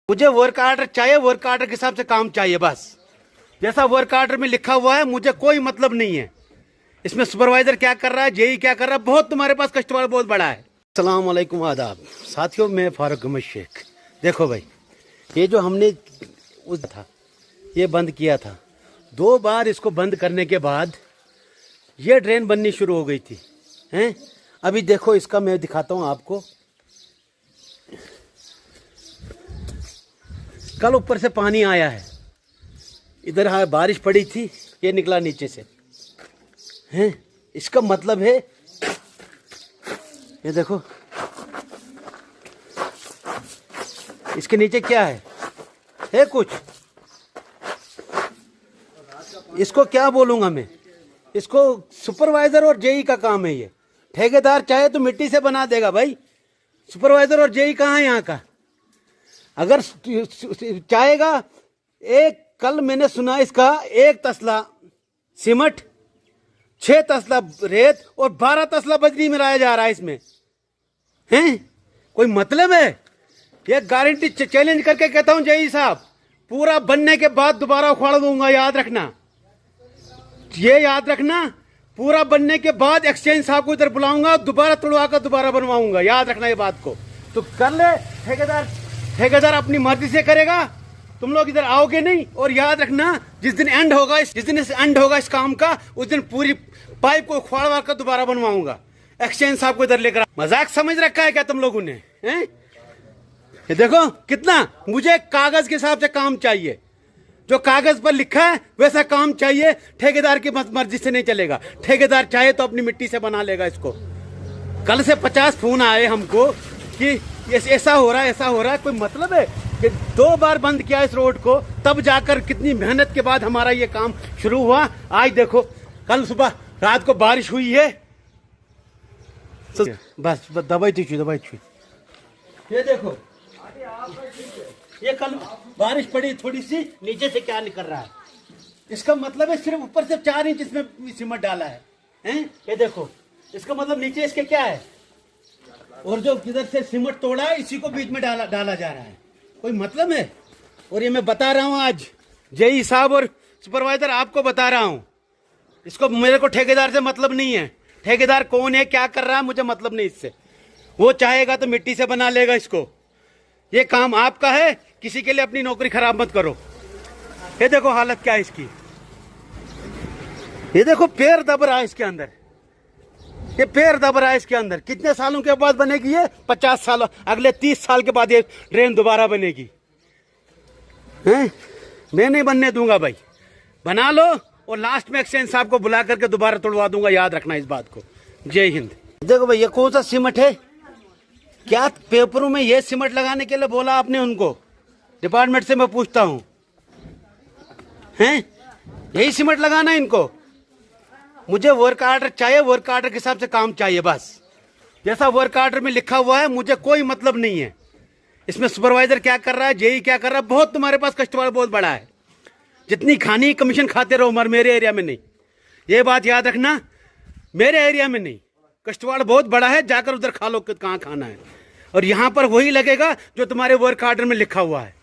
मुझे work order चाहिए, work order के हिसाब से काम चाहिए बस। जैसा वर्क आर्डर में लिखा हुआ है मुझे कोई मतलब नहीं है। इसमें सुपरवाइजर क्या कर रहा है, जेई क्या कर रहा है, बहुत तुम्हारे पास कस्टमर बहुत बड़ा है। अस्सलाम वालेकुम, आदाब साथियों, मैं फारूक अहमद शेख। देखो भाई, ये जो हमने उस था ये बंद किया था, 2 बार इसको बंद करने के बाद ये ड्रेन बननी शुरू हो गई थी हैं। अभी देखो इसका मैं दिखाता हूँ आपको। कल ऊपर से पानी आया है, इधर बारिश पड़ी थी, ये निकला नीचे से हैं। इसका मतलब है ये देखो, इसके नीचे क्या है कुछ। इसको क्या बोलूंगा मैं, इसको सुपरवाइजर और जेई का काम है। ये ठेकेदार चाहे तो मिट्टी से बना देगा भाई, सुपरवाइजर और जेई कहाँ है यहाँ का। अगर चाहेगा, एक कल मैंने सुना इसका 1 तसला सीमेंट, 6 तसला रेत और 12 तसला बजरी मिलाया जा रहा है इसमें हैं। कोई मतलब है? ये गारंटी चैलेंज करके कहता हूं जेई साहब, पूरा बनने के बाद दोबारा उखाड़ दूंगा, याद रखना, ये याद रखना। पूरा बनने के बाद एक्सचेंज साहब को इधर बुलाऊंगा, दोबारा तोड़वा कर दोबारा बनवाऊंगा, याद रखना ये बात को। तो कर ले, ठेकेदार अपनी मर्जी से करेगा, तुम लोग इधर आओगे नहीं। और याद रखना, जिस दिन एंड होगा इस काम का, उस दिन पूरी पाइप को उखाड़ कर दोबारा बनवाऊंगा। एक्सचेंज साहब को इधर लेकर। मजाक समझ रखा है क्या तुम लोगों ने हैं? ये देखो कितना, मुझे कागज के हिसाब से काम चाहिए, जो कागज पर लिखा है वैसा काम चाहिए। ठेकेदार की मर्जी से नहीं चलेगा। ठेकेदार चाहे तो अपनी मिट्टी से बना लेगा इसको। कल से 50 फोन आए हमको कि ऐसा हो रहा है। कोई मतलब है कि 2 बार बंद किया इस रोड को, तब जाकर कितनी मेहनत के बाद हमारा ये काम शुरू हुआ। आज देखो, कल सुबह रात को बारिश हुई है, बस दवाई छुई। ये देखो, ये कल बारिश पड़ी थोड़ी सी, नीचे से क्या निकल रहा है। इसका मतलब है सिर्फ ऊपर से 4 इंच इसमें सीमेंट डाला है हैं? ये देखो, इसका मतलब नीचे इसके क्या है, और जो किधर से सीमेंट तोड़ा है इसी को बीच में डाला जा रहा है। कोई मतलब है? और ये मैं बता रहा हूँ आज जेई साहब और सुपरवाइजर, आपको बता रहा हूँ, इसको मेरे को ठेकेदार से मतलब नहीं है। ठेकेदार कौन है, क्या कर रहा है, मुझे मतलब नहीं इससे। वो चाहेगा तो मिट्टी से बना लेगा इसको। ये काम आपका है, किसी के लिए अपनी नौकरी खराब मत करो। ये देखो हालत क्या है इसकी, ये देखो पैर दब रहा है इसके अंदर, ये पैर दब रहा है इसके अंदर। कितने सालों के बाद बनेगी ये? 50 साल, अगले 30 साल के बाद ये ड्रेन दोबारा बनेगी हैं? मैं नहीं बनने दूंगा भाई। बना लो और लास्ट में एक्सचेंज साहब को बुला करके दोबारा तोड़वा दूंगा, याद रखना इस बात को। जय हिंद। देखो भाई, ये कौन सा सीमेंट है? क्या पेपरों में ये सीमेंट लगाने के लिए बोला आपने उनको? डिपार्टमेंट से मैं पूछता हूँ हैं, यही सीमेंट लगाना है इनको? मुझे वर्क आर्डर चाहिए, वर्क आर्डर के हिसाब से काम चाहिए बस। जैसा वर्क आर्डर में लिखा हुआ है मुझे कोई मतलब नहीं है। इसमें सुपरवाइजर क्या कर रहा है, जेई क्या कर रहा है, बहुत तुम्हारे पास कस्टमर बहुत बड़ा है। जितनी खानी कमीशन खाते रहो, मगर मेरे एरिया में नहीं। ये बात याद रखना, मेरे एरिया में नहीं। कस्टमर बहुत बड़ा है, जाकर उधर खा लो कहाँ खाना है। और यहाँ पर वही लगेगा जो तुम्हारे वर्क आर्डर में लिखा हुआ है।